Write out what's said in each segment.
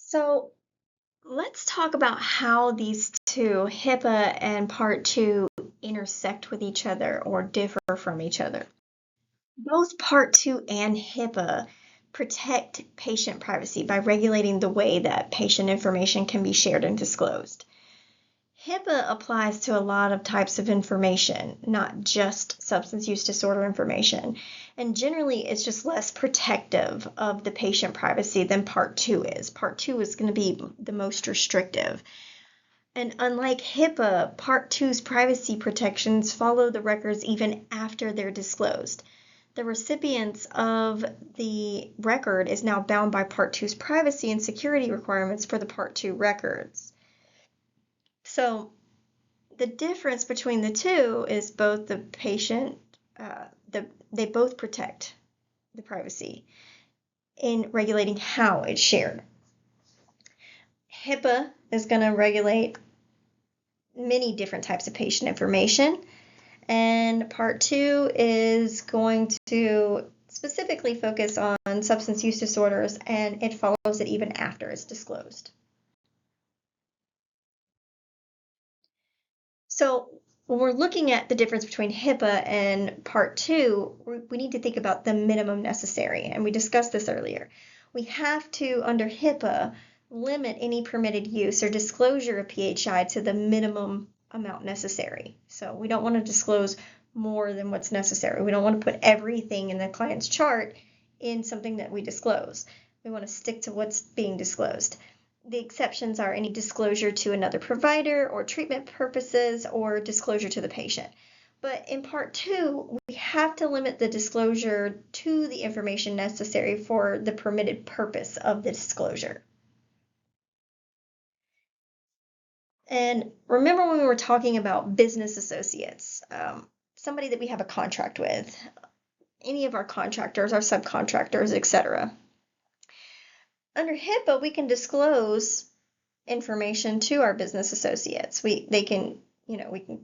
So let's talk about how these two, HIPAA and Part 2, intersect with each other or differ from each other. Both Part 2 and HIPAA protect patient privacy by regulating the way that patient information can be shared and disclosed. HIPAA applies to a lot of types of information, not just substance use disorder information. And generally, it's just less protective of the patient privacy than Part 2 is. Part 2 is going to be the most restrictive. And unlike HIPAA, Part 2's privacy protections follow the records even after they're disclosed. The recipients of the record is now bound by Part 2's privacy and security requirements for the Part 2 records. So the difference between the two is both the patient, they both protect the privacy in regulating how it's shared. HIPAA is going to regulate many different types of patient information, and Part 2 is going to specifically focus on substance use disorders, and it follows it even after it's disclosed. So when we're looking at the difference between HIPAA and Part 2, we need to think about the minimum necessary, and we discussed this earlier. We have to, under HIPAA, limit any permitted use or disclosure of PHI to the minimum amount necessary. So we don't want to disclose more than what's necessary. We don't want to put everything in the client's chart in something that we disclose. We want to stick to what's being disclosed. The exceptions are any disclosure to another provider or treatment purposes or disclosure to the patient. But in Part 2, we have to limit the disclosure to the information necessary for the permitted purpose of the disclosure. And remember when we were talking about business associates, somebody that we have a contract with, any of our contractors, our subcontractors, etc. Under HIPAA, we can disclose information to our business associates. We can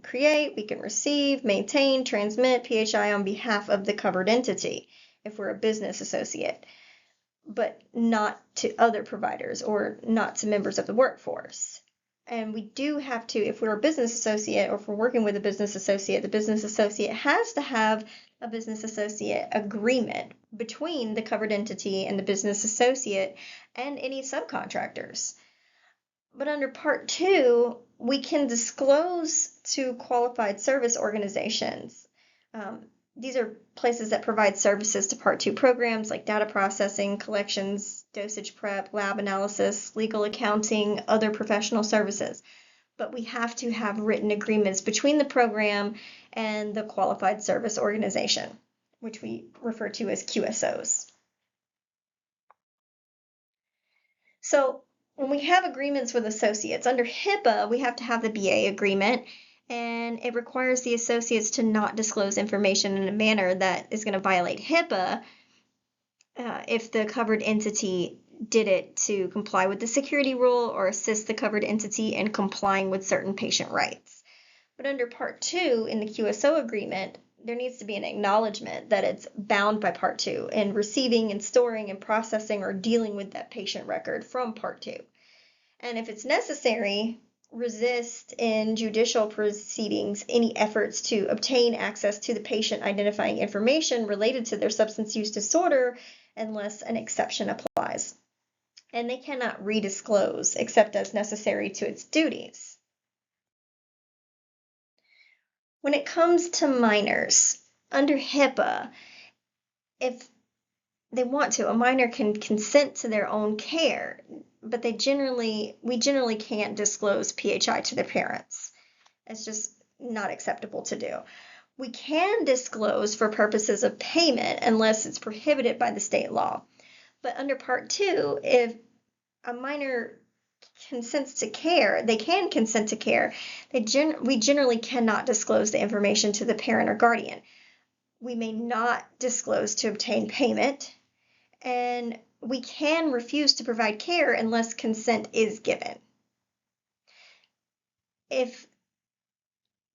create, we can receive, maintain, transmit PHI on behalf of the covered entity if we're a business associate, but not to other providers or not to members of the workforce. And we do have to, if we're a business associate or if we're working with a business associate, the business associate has to have a business associate agreement between the covered entity and the business associate and any subcontractors. But under Part 2, we can disclose to qualified service organizations. These are places that provide services to Part 2 programs like data processing, collections, dosage prep, lab analysis, legal accounting, other professional services. But we have to have written agreements between the program and the qualified service organization, which we refer to as QSOs. So when we have agreements with associates, under HIPAA, we have to have the BA agreement, and it requires the associates to not disclose information in a manner that is going to violate HIPAA if the covered entity did it to comply with the security rule or assist the covered entity in complying with certain patient rights. But under Part 2 in the QSO agreement, there needs to be an acknowledgement that it's bound by Part 2 in receiving and storing and processing or dealing with that patient record from Part 2. And if it's necessary, resist in judicial proceedings any efforts to obtain access to the patient identifying information related to their substance use disorder unless an exception applies. And they cannot redisclose except as necessary to its duties. When it comes to minors, under HIPAA, if they want to, a minor can consent to their own care, but we generally can't disclose PHI to their parents. It's just not acceptable to do. We can disclose for purposes of payment unless it's prohibited by the state law. But under Part 2, if a minor consents to care, they can consent to care. We generally cannot disclose the information to the parent or guardian. We may not disclose to obtain payment, and we can refuse to provide care unless consent is given. If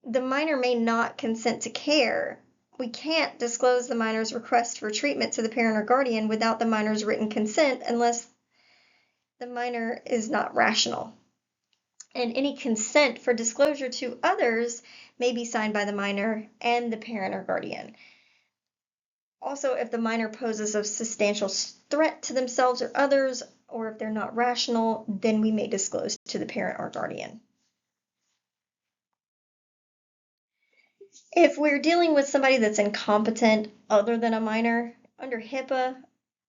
the minor may not consent to care, we can't disclose the minor's request for treatment to the parent or guardian without the minor's written consent unless the minor is not rational. And any consent for disclosure to others may be signed by the minor and the parent or guardian. Also, if the minor poses a substantial threat to themselves or others, or if they're not rational, then we may disclose to the parent or guardian. If we're dealing with somebody that's incompetent other than a minor, under HIPAA,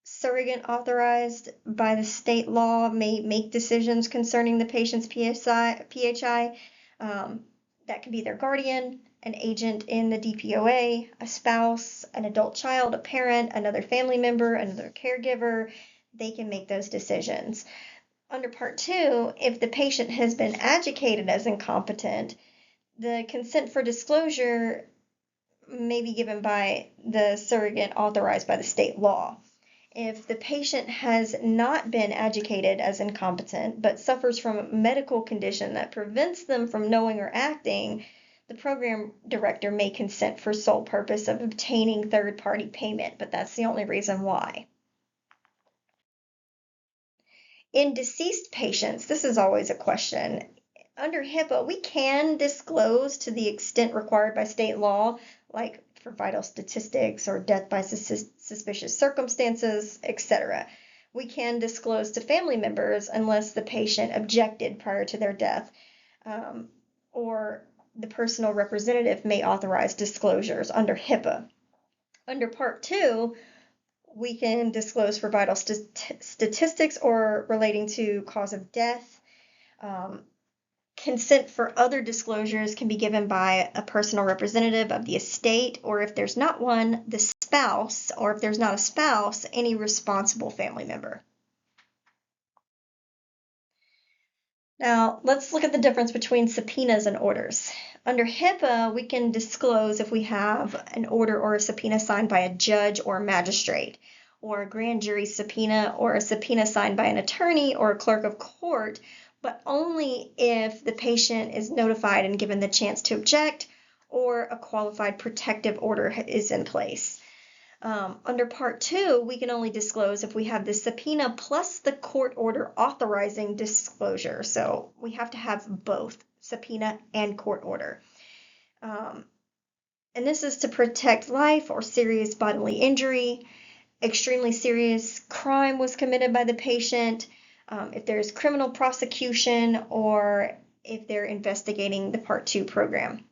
surrogate authorized by the state law may make decisions concerning the patient's PHI. That can be their guardian, an agent in the DPOA, a spouse, an adult child, a parent, another family member, another caregiver. They can make those decisions. Under Part 2, if the patient has been adjudicated as incompetent, the consent for disclosure may be given by the surrogate authorized by the state law. If the patient has not been adjudicated as incompetent but suffers from a medical condition that prevents them from knowing or acting, the program director may consent for sole purpose of obtaining third-party payment, but that's the only reason why. In deceased patients, this is always a question. Under HIPAA, we can disclose to the extent required by state law, like for vital statistics or death by suspicious circumstances, etc. We can disclose to family members unless the patient objected prior to their death, or the personal representative may authorize disclosures under HIPAA. Under Part 2, we can disclose for vital statistics or relating to cause of death. Consent for other disclosures can be given by a personal representative of the estate, or if there's not one, the spouse, or if there's not a spouse, any responsible family member. Now, let's look at the difference between subpoenas and orders. Under HIPAA, we can disclose if we have an order or a subpoena signed by a judge or a magistrate, or a grand jury subpoena, or a subpoena signed by an attorney or a clerk of court, but only if the patient is notified and given the chance to object or a qualified protective order is in place. Under Part 2, we can only disclose if we have the subpoena plus the court order authorizing disclosure. So we have to have both subpoena and court order. And this is to protect life or serious bodily injury. Extremely serious crime was committed by the patient, if there's criminal prosecution, or if they're investigating the Part 2 program.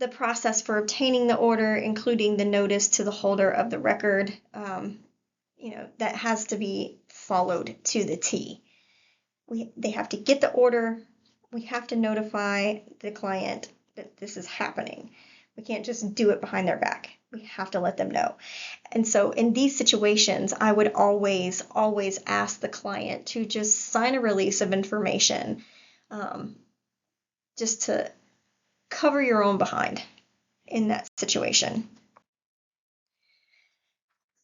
The process for obtaining the order, including the notice to the holder of the record, that has to be followed to the T. They have to get the order. We have to notify the client that this is happening. We can't just do it behind their back. We have to let them know. And so in these situations, I would always ask the client to just sign a release of information, just to cover your own behind in that situation.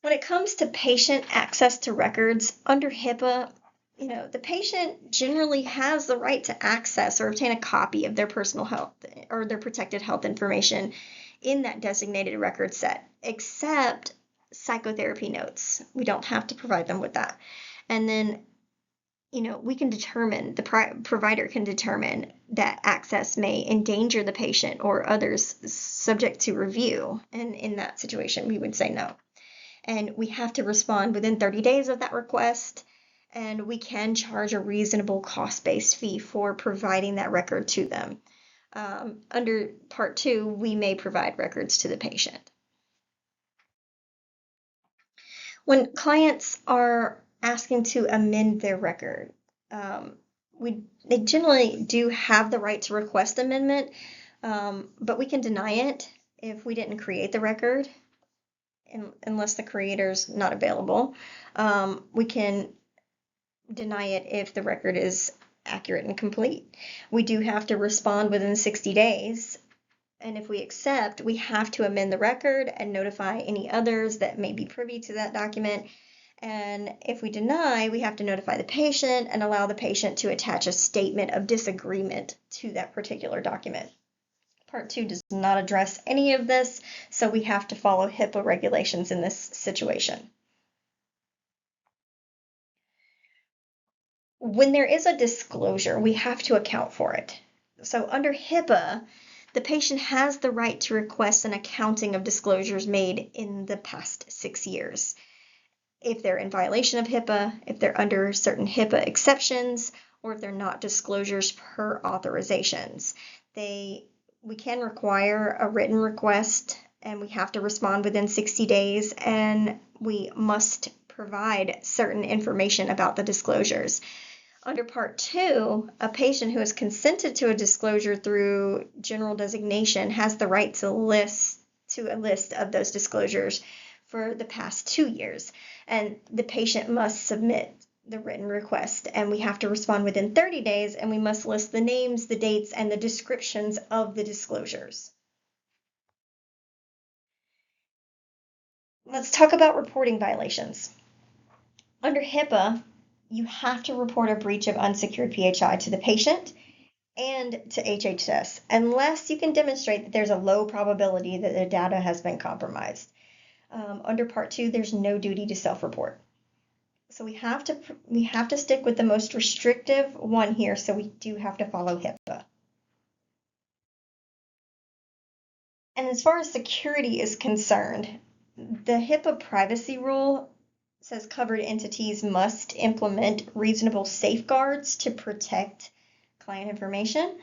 When it comes to patient access to records under HIPAA, the patient generally has the right to access or obtain a copy of their personal health or their protected health information in that designated record set, except psychotherapy notes. We don't have to provide them with that. And then, we can determine, the provider can determine that access may endanger the patient or others subject to review. And in that situation, we would say no. And we have to respond within 30 days of that request. And we can charge a reasonable cost-based fee for providing that record to them. Under Part 2, we may provide records to the patient. When clients are asking to amend their record, they generally do have the right to request amendment, but we can deny it if we didn't create the record, unless the creator's not available. We can deny it if the record is accurate and complete. We do have to respond within 60 days. And if we accept, we have to amend the record and notify any others that may be privy to that document. And if we deny, we have to notify the patient and allow the patient to attach a statement of disagreement to that particular document. Part 2 does not address any of this, so we have to follow HIPAA regulations in this situation. When there is a disclosure, we have to account for it. So under HIPAA, the patient has the right to request an accounting of disclosures made in the past 6 years. If they're in violation of HIPAA, if they're under certain HIPAA exceptions, or if they're not disclosures per authorizations. We can require a written request, and we have to respond within 60 days, and we must provide certain information about the disclosures. Under Part 2, a patient who has consented to a disclosure through general designation has the right to a list of those disclosures for the past 2 years, and the patient must submit the written request, and we have to respond within 30 days, and we must list the names, the dates, and the descriptions of the disclosures. Let's talk about reporting violations. Under HIPAA, you have to report a breach of unsecured PHI to the patient and to HHS, unless you can demonstrate that there's a low probability that the data has been compromised. Under Part 2, there's no duty to self-report. So we have to stick with the most restrictive one here, so we do have to follow HIPAA. And as far as security is concerned, the HIPAA privacy rule says covered entities must implement reasonable safeguards to protect client information.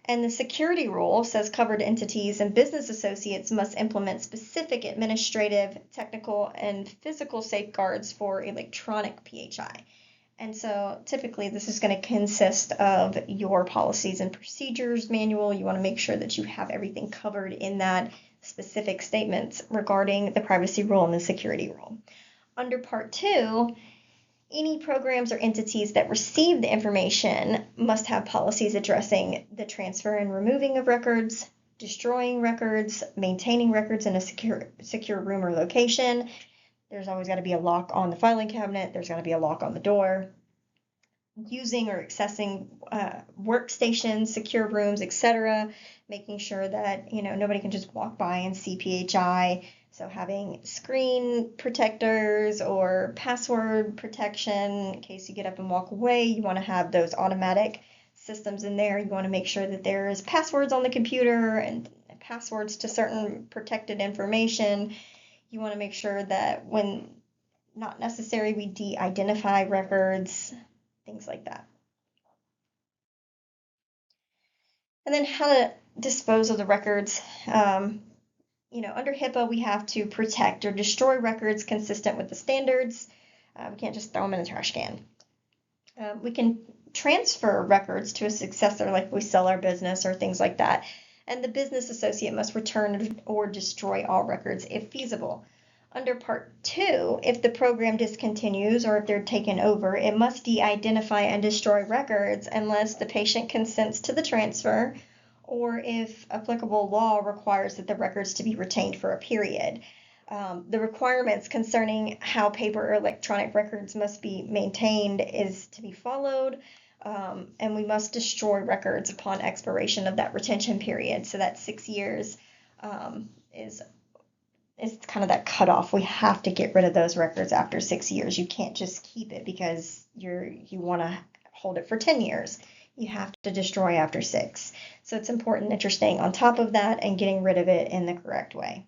And the security rule says covered entities and business associates must implement specific administrative, technical, and physical safeguards for electronic PHI. And so typically this is going to consist of your policies and procedures manual. You want to make sure that you have everything covered in that specific statements regarding the privacy rule and the security rule. Under Part 2, any programs or entities that receive the information must have policies addressing the transfer and removing of records, destroying records, maintaining records in a secure room or location. There's always got to be a lock on the filing cabinet. There's got to be a lock on the door. Using or accessing workstations, secure rooms, etc. Making sure that nobody can just walk by and see PHI. So having screen protectors or password protection in case you get up and walk away. You want to have those automatic systems in there. You want to make sure that there's passwords on the computer and passwords to certain protected information. You want to make sure that when not necessary, we de-identify records, things like that. And then how to dispose of the records. Under HIPAA, we have to protect or destroy records consistent with the standards. We can't just throw them in the trash can. We can transfer records to a successor, like we sell our business or things like that. And the business associate must return or destroy all records if feasible. Under Part 2, if the program discontinues or if they're taken over, it must de-identify and destroy records unless the patient consents to the transfer or if applicable law requires that the records to be retained for a period. The requirements concerning how paper or electronic records must be maintained is to be followed, and we must destroy records upon expiration of that retention period. So that 6 years is kind of that cutoff. We have to get rid of those records after 6 years. You can't just keep it because you want to hold it for 10 years. You have to destroy after 6. So it's important that you're staying on top of that and getting rid of it in the correct way.